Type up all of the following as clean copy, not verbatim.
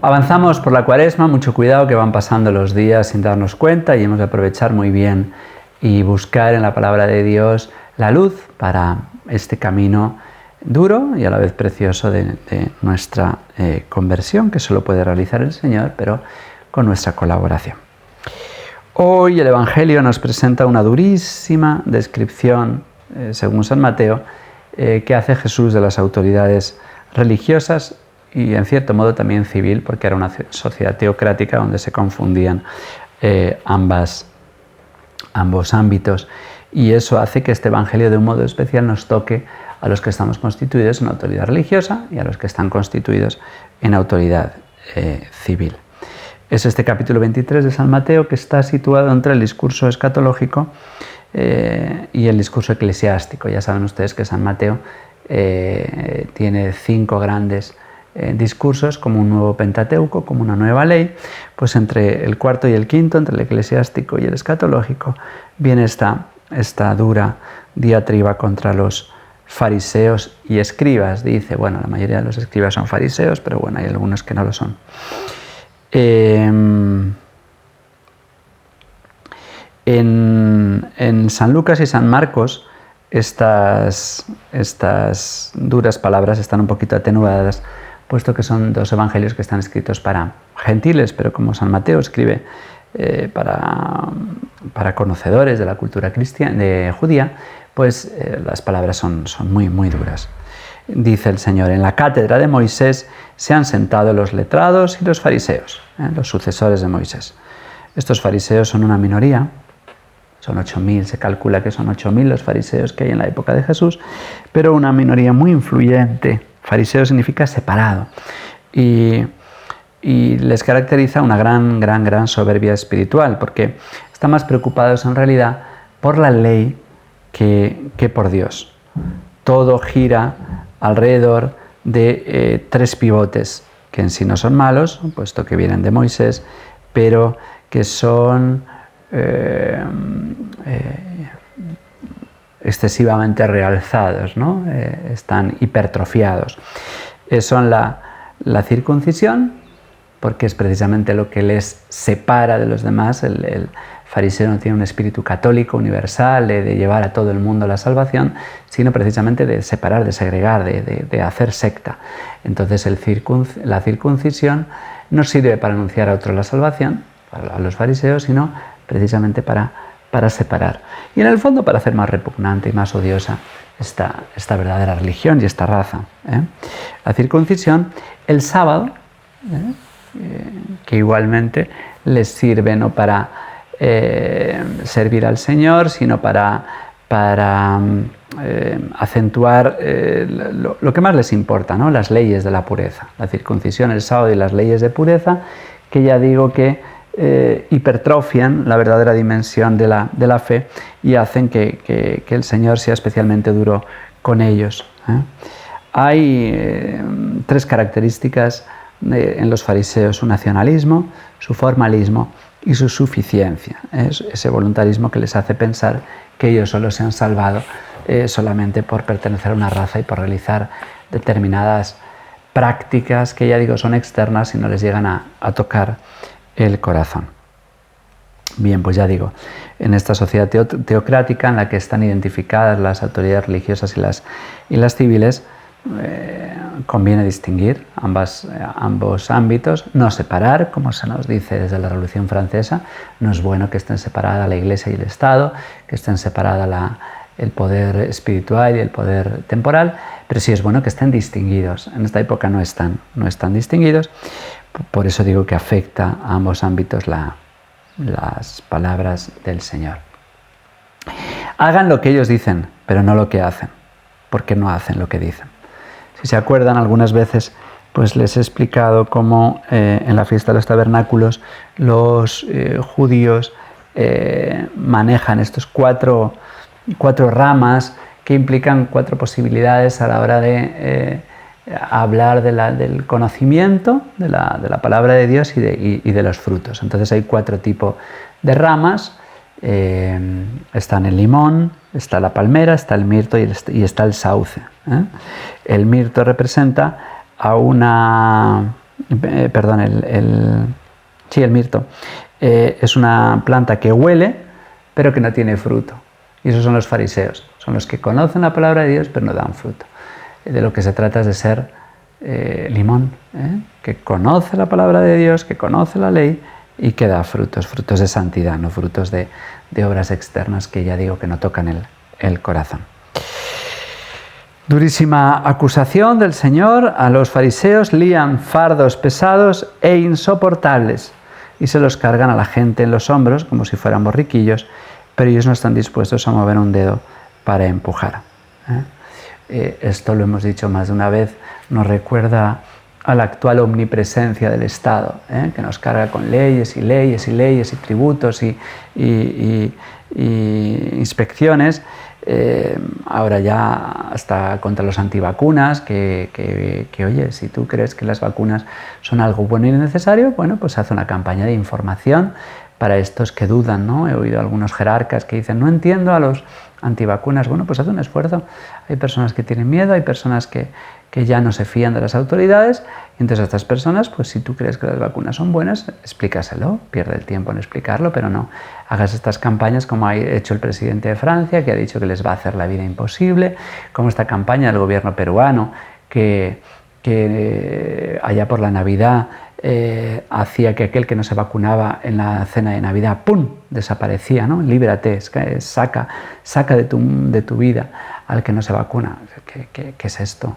Avanzamos por la Cuaresma, mucho cuidado que van pasando los días sin darnos cuenta y hemos de aprovechar muy bien y buscar en la palabra de Dios la luz para este camino duro y a la vez precioso de nuestra conversión, que solo puede realizar el Señor, pero con nuestra colaboración. Hoy el Evangelio nos presenta una durísima descripción, según San Mateo, que hace Jesús de las autoridades religiosas y en cierto modo también civil, porque era una sociedad teocrática donde se confundían ambos ámbitos. Y eso hace que este Evangelio de un modo especial nos toque a los que estamos constituidos en autoridad religiosa y a los que están constituidos en autoridad civil. Es este capítulo 23 de San Mateo que está situado entre el discurso escatológico y el discurso eclesiástico. Ya saben ustedes que San Mateo tiene 5 grandes discursos, como un nuevo Pentateuco, como una nueva ley. Pues entre el cuarto y el quinto, entre el eclesiástico y el escatológico, viene esta dura diatriba contra los fariseos y escribas. Dice, bueno, la mayoría de los escribas son fariseos, pero bueno, hay algunos que no lo son. En San Lucas y San Marcos estas duras palabras están un poquito atenuadas, puesto que son 2 evangelios que están escritos para gentiles, pero como San Mateo escribe para conocedores de la cultura judía, pues las palabras son muy, muy duras. Dice el Señor, en la cátedra de Moisés se han sentado los letrados y los fariseos, los sucesores de Moisés. Estos fariseos son una minoría, son 8.000, se calcula que son 8.000 los fariseos que hay en la época de Jesús, pero una minoría muy influyente. Fariseo significa separado y les caracteriza una gran soberbia espiritual, porque están más preocupados en realidad por la ley que por Dios. Todo gira alrededor de 3 pivotes que en sí no son malos, puesto que vienen de Moisés, pero que son excesivamente realzados, ¿no? Están hipertrofiados. Son la circuncisión, porque es precisamente lo que les separa de los demás. El fariseo no tiene un espíritu católico universal de llevar a todo el mundo a la salvación, sino precisamente de separar, de segregar, de hacer secta. Entonces la circuncisión no sirve para anunciar a otros la salvación, a los fariseos, sino precisamente para separar. Y en el fondo para hacer más repugnante y más odiosa esta verdadera religión y esta raza. La circuncisión, el sábado, que igualmente les sirve no para servir al Señor, sino para acentuar lo que más les importa, ¿no? Las leyes de la pureza. La circuncisión, el sábado y las leyes de pureza, que ya digo que hipertrofian la verdadera dimensión de la fe y hacen que el Señor sea especialmente duro con ellos. Hay 3 características en los fariseos: su nacionalismo, su formalismo y su suficiencia. Es ese voluntarismo que les hace pensar que ellos solo se han salvado solamente por pertenecer a una raza y por realizar determinadas prácticas que, ya digo, son externas y no les llegan a tocar el corazón. Bien, pues ya digo, en esta sociedad teocrática en la que están identificadas las autoridades religiosas y las civiles, conviene distinguir ambos ámbitos, no separar, como se nos dice desde la Revolución Francesa. No es bueno que estén separadas la Iglesia y el Estado, que estén separadas el poder espiritual y el poder temporal, pero sí es bueno que estén distinguidos. En esta época no están distinguidos, por eso digo que afecta a ambos ámbitos las palabras del Señor. Hagan lo que ellos dicen, pero no lo que hacen, porque no hacen lo que dicen. Si se acuerdan, algunas veces pues les he explicado cómo en la fiesta de los tabernáculos los judíos manejan estos cuatro ramas que implican 4 posibilidades a la hora de hablar del conocimiento de la palabra de Dios y de los frutos. Entonces hay 4 tipos de ramas. Están el limón, está la palmera, está el mirto y está el sauce. El mirto representa a una perdón, el mirto, es una planta que huele, pero que no tiene fruto. Y esos son los fariseos, son los que conocen la palabra de Dios, pero no dan fruto. De lo que se trata es de ser limón, que conoce la palabra de Dios, que conoce la ley y que da frutos, frutos de santidad, no frutos de obras externas que ya digo que no tocan el corazón. Durísima acusación del Señor a los fariseos: lían fardos pesados e insoportables y se los cargan a la gente en los hombros como si fueran borriquillos, pero ellos no están dispuestos a mover un dedo para empujar. Esto lo hemos dicho más de una vez, nos recuerda a la actual omnipresencia del Estado, que nos carga con leyes y leyes y leyes y tributos y inspecciones. Ahora ya hasta contra los antivacunas, que oye, si tú crees que las vacunas son algo bueno y necesario, bueno, pues hace una campaña de información para estos que dudan, ¿no? He oído algunos jerarcas que dicen: no entiendo a los antivacunas. Bueno, pues haz un esfuerzo. Hay personas que tienen miedo, hay personas que ya no se fían de las autoridades, y entonces a estas personas, pues si tú crees que las vacunas son buenas, explícaselo, pierde el tiempo en explicarlo, pero no hagas estas campañas como ha hecho el presidente de Francia, que ha dicho que les va a hacer la vida imposible, como esta campaña del gobierno peruano, que allá por la Navidad hacía que aquel que no se vacunaba en la cena de Navidad, ¡pum!, desaparecía, ¿no? Líbrate, saca de tu vida al que no se vacuna. ¿Qué es esto?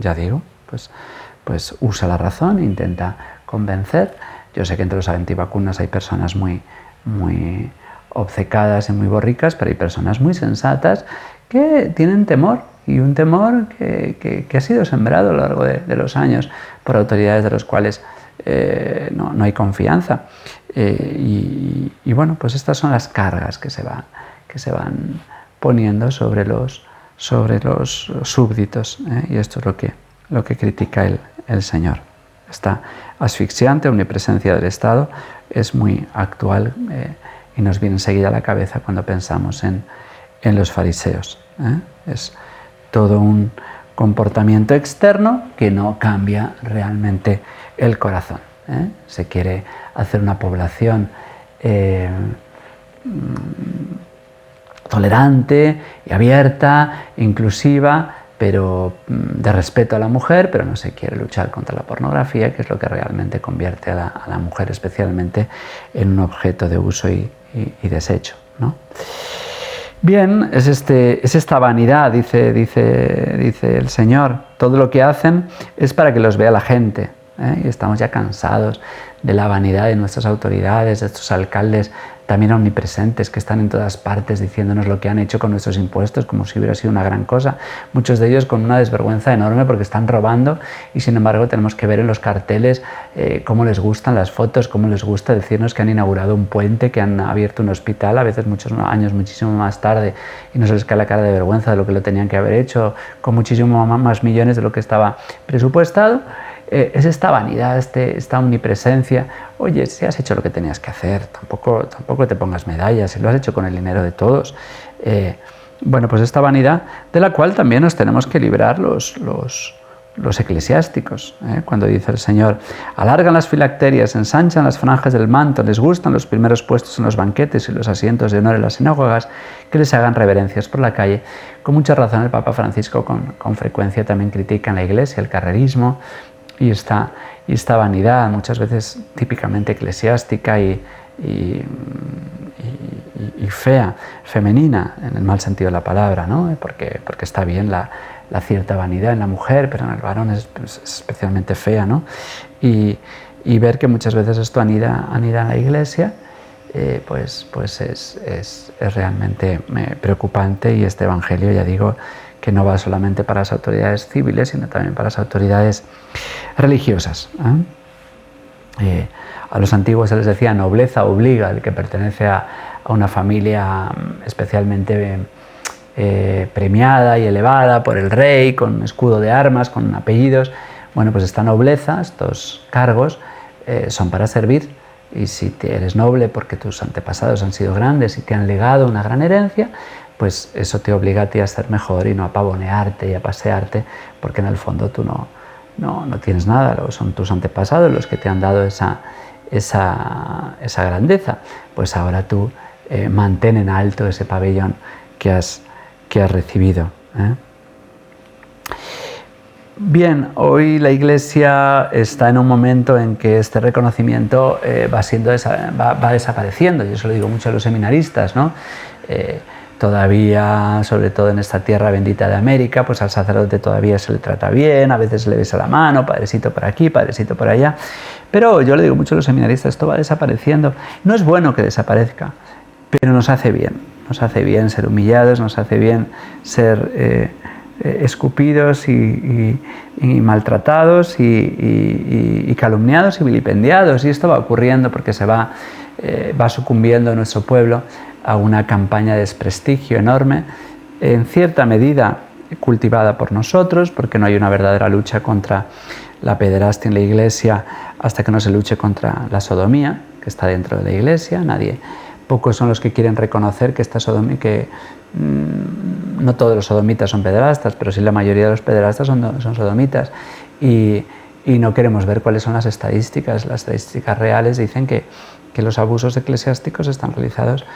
Ya digo, pues usa la razón, intenta convencer. Yo sé que entre los antivacunas hay personas muy obcecadas y muy borricas, pero hay personas muy sensatas que tienen temor, y un temor que ha sido sembrado a lo largo de los años por autoridades de los cuales no hay confianza. Y bueno, pues estas son las cargas que se van poniendo sobre los súbditos, y esto es lo que critica el Señor. Esta asfixiante omnipresencia del Estado es muy actual y nos viene enseguida a la cabeza cuando pensamos en los fariseos. Es todo un comportamiento externo que no cambia realmente el corazón. Se quiere hacer una población tolerante y abierta, inclusiva, pero de respeto a la mujer, pero no se quiere luchar contra la pornografía, que es lo que realmente convierte a la mujer especialmente en un objeto de uso y desecho, ¿no? Bien, es esta vanidad, dice el Señor. Todo lo que hacen es para que los vea la gente, y estamos ya cansados de la vanidad de nuestras autoridades, de estos alcaldes también omnipresentes que están en todas partes diciéndonos lo que han hecho con nuestros impuestos como si hubiera sido una gran cosa. Muchos de ellos con una desvergüenza enorme porque están robando, y sin embargo tenemos que ver en los carteles cómo les gustan las fotos, cómo les gusta decirnos que han inaugurado un puente, que han abierto un hospital, a veces muchos años muchísimo más tarde, y no se les cae la cara de vergüenza de lo que lo tenían que haber hecho, con muchísimo más millones de lo que estaba presupuestado. Es esta vanidad, esta omnipresencia. Oye, si has hecho lo que tenías que hacer, tampoco te pongas medallas, si lo has hecho con el dinero de todos. Bueno, pues esta vanidad de la cual también nos tenemos que librar los eclesiásticos. Cuando dice el Señor: alargan las filacterias, ensanchan las franjas del manto, les gustan los primeros puestos en los banquetes y los asientos de honor en las sinagogas, que les hagan reverencias por la calle. Con mucha razón el Papa Francisco con frecuencia también critica en la Iglesia el carrerismo y esta vanidad, muchas veces típicamente eclesiástica y fea, femenina, en el mal sentido de la palabra, ¿no? Porque está bien la cierta vanidad en la mujer, pero en el varón es especialmente fea, ¿no? Y ver que muchas veces esto anida en la Iglesia, pues es realmente preocupante, y este Evangelio, ya digo, que no va solamente para las autoridades civiles, sino también para las autoridades religiosas. A los antiguos se les decía nobleza obliga, el que pertenece a una familia especialmente premiada y elevada por el rey, con escudo de armas, con apellidos. Bueno, pues esta nobleza, estos cargos, son para servir, y si eres noble porque tus antepasados han sido grandes y te han legado una gran herencia, pues eso te obliga a ti a ser mejor y no a pavonearte y a pasearte, porque en el fondo tú no tienes nada, son tus antepasados los que te han dado esa grandeza. Pues ahora tú mantén en alto ese pabellón que has recibido. Bien, hoy la Iglesia está en un momento en que este reconocimiento va desapareciendo. Yo se lo digo mucho a los seminaristas, ¿no? Todavía, sobre todo en esta tierra bendita de América, pues al sacerdote todavía se le trata bien, a veces se le besa la mano, padrecito por aquí, padrecito por allá. Pero yo le digo mucho a los seminaristas, esto va desapareciendo. No es bueno que desaparezca, pero nos hace bien. Nos hace bien ser humillados, nos hace bien ser escupidos y maltratados y calumniados y vilipendiados. Y esto va ocurriendo porque se va sucumbiendo nuestro pueblo a una campaña de desprestigio enorme, en cierta medida cultivada por nosotros, porque no hay una verdadera lucha contra la pederastia en la Iglesia hasta que no se luche contra la sodomía, que está dentro de la Iglesia. Pocos son los que quieren reconocer que esta sodomía, no todos los sodomitas son pederastas, pero sí la mayoría de los pederastas son sodomitas. Y no queremos ver cuáles son las estadísticas. Las estadísticas reales dicen que los abusos eclesiásticos están realizados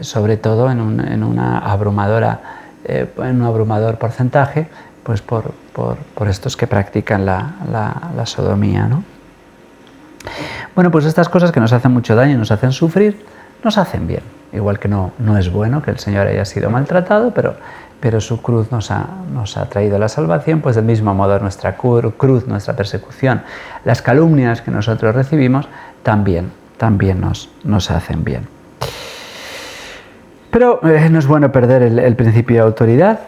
sobre todo en un abrumador porcentaje, pues por estos que practican la sodomía, ¿no? Bueno, pues estas cosas que nos hacen mucho daño y nos hacen sufrir, nos hacen bien. Igual que no es bueno que el Señor haya sido maltratado, pero su cruz nos ha traído la salvación, pues del mismo modo nuestra cruz, nuestra persecución, las calumnias que nosotros recibimos, también nos hacen bien. Pero no es bueno perder el principio de autoridad,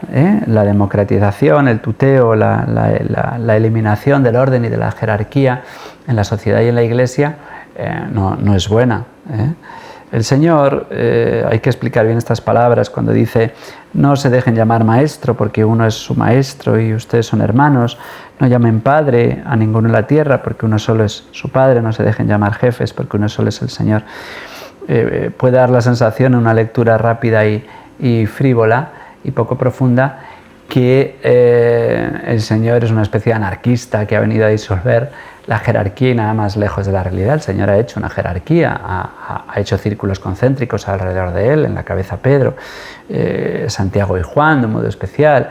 la democratización, el tuteo, la eliminación del orden y de la jerarquía en la sociedad y en la Iglesia no es buena. El Señor, hay que explicar bien estas palabras cuando dice: no se dejen llamar maestro porque uno es su maestro y ustedes son hermanos, no llamen padre a ninguno en la tierra porque uno solo es su padre, no se dejen llamar jefes porque uno solo es el Señor. Puede dar la sensación en una lectura rápida y frívola y poco profunda que el Señor es una especie de anarquista que ha venido a disolver la jerarquía y nada más lejos de la realidad. El Señor ha hecho una jerarquía, ha hecho círculos concéntricos alrededor de Él, en la cabeza Pedro, Santiago y Juan de un modo especial,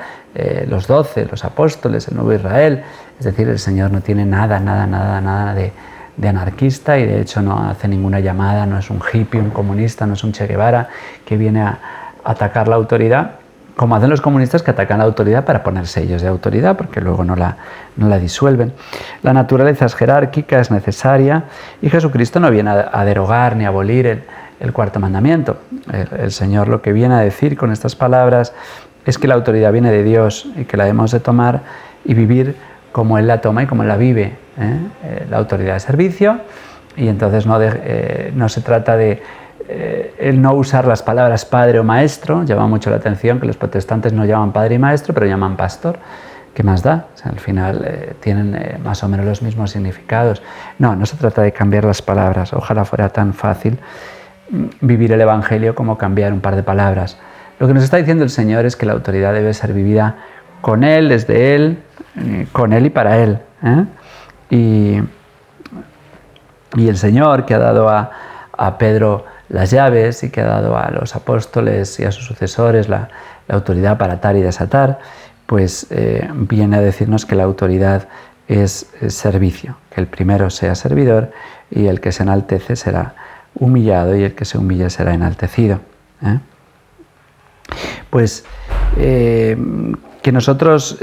los 12, los apóstoles, el nuevo Israel. Es decir, el Señor no tiene nada de anarquista y de hecho no hace ninguna llamada, no es un hippie, un comunista, no es un Che Guevara que viene a atacar la autoridad, como hacen los comunistas que atacan la autoridad para poner sellos de autoridad, porque luego no la disuelven. La naturaleza es jerárquica, es necesaria, y Jesucristo no viene a derogar ni a abolir el cuarto mandamiento. El Señor lo que viene a decir con estas palabras es que la autoridad viene de Dios y que la debemos de tomar y vivir como Él la toma y como Él la vive. La autoridad de servicio, y entonces no se trata de el no usar las palabras padre o maestro. Llama mucho la atención que los protestantes no llaman padre y maestro, pero llaman pastor. ¿Qué más da? O sea, al final tienen más o menos los mismos significados. No se trata de cambiar las palabras. Ojalá fuera tan fácil vivir el Evangelio como cambiar un par de palabras. Lo que nos está diciendo el Señor es que la autoridad debe ser vivida con Él, desde Él, con Él y para Él. Y el Señor, que ha dado a Pedro las llaves y que ha dado a los apóstoles y a sus sucesores la autoridad para atar y desatar, pues viene a decirnos que la autoridad es servicio, que el primero sea servidor y el que se enaltece será humillado y el que se humilla será enaltecido. Pues que nosotros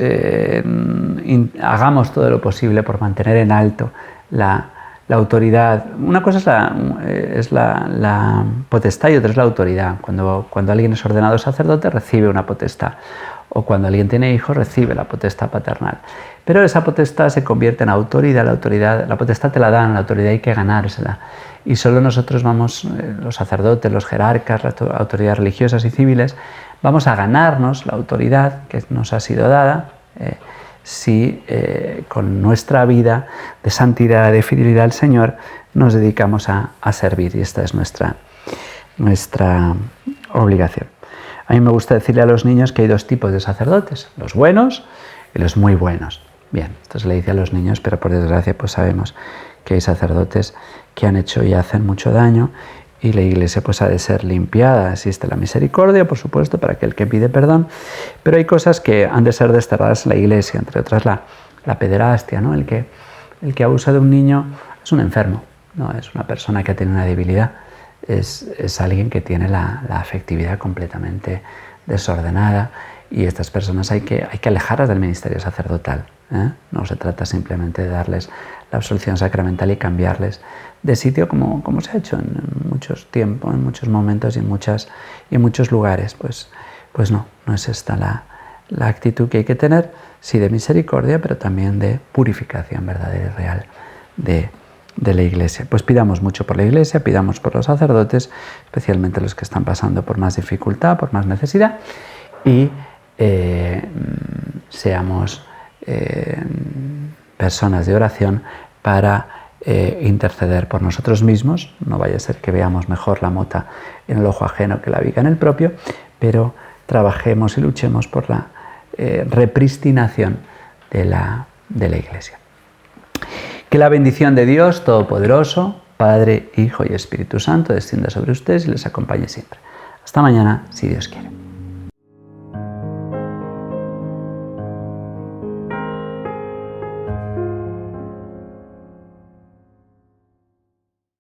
hagamos todo lo posible por mantener en alto la autoridad. Una cosa es la potestad y otra es la autoridad. Cuando alguien es ordenado sacerdote recibe una potestad, o cuando alguien tiene hijos recibe la potestad paternal. Pero esa potestad se convierte en autoridad. La potestad te la dan, la autoridad hay que ganársela. Y solo nosotros vamos, los sacerdotes, los jerarcas, las autoridades religiosas y civiles, vamos a ganarnos la autoridad que nos ha sido dada si con nuestra vida de santidad, de fidelidad al Señor, nos dedicamos a servir, y esta es nuestra obligación. A mí me gusta decirle a los niños que hay dos tipos de sacerdotes, los buenos y los muy buenos. Bien, esto se le dice a los niños, pero por desgracia pues sabemos que hay sacerdotes que han hecho y hacen mucho daño y la Iglesia pues ha de ser limpiada. Existe la misericordia, por supuesto, para aquel que pide perdón, pero hay cosas que han de ser desterradas en la Iglesia, entre otras la pederastia, ¿no? El que abusa de un niño es un enfermo, no es una persona que tiene una debilidad, es alguien que tiene la afectividad completamente desordenada y estas personas hay que alejarlas del ministerio sacerdotal. No se trata simplemente de darles la absolución sacramental y cambiarles de sitio como se ha hecho en muchos tiempos, en muchos momentos y en muchos lugares. Pues no es esta la actitud que hay que tener, sí de misericordia, pero también de purificación verdadera y real de la Iglesia. Pues pidamos mucho por la Iglesia, pidamos por los sacerdotes, especialmente los que están pasando por más dificultad, por más necesidad, y seamos personas de oración para interceder por nosotros mismos. No vaya a ser que veamos mejor la mota en el ojo ajeno que la viga en el propio, pero trabajemos y luchemos por la repristinación de la Iglesia. Que la bendición de Dios Todopoderoso, Padre, Hijo y Espíritu Santo, descienda sobre ustedes y les acompañe siempre. Hasta mañana, si Dios quiere.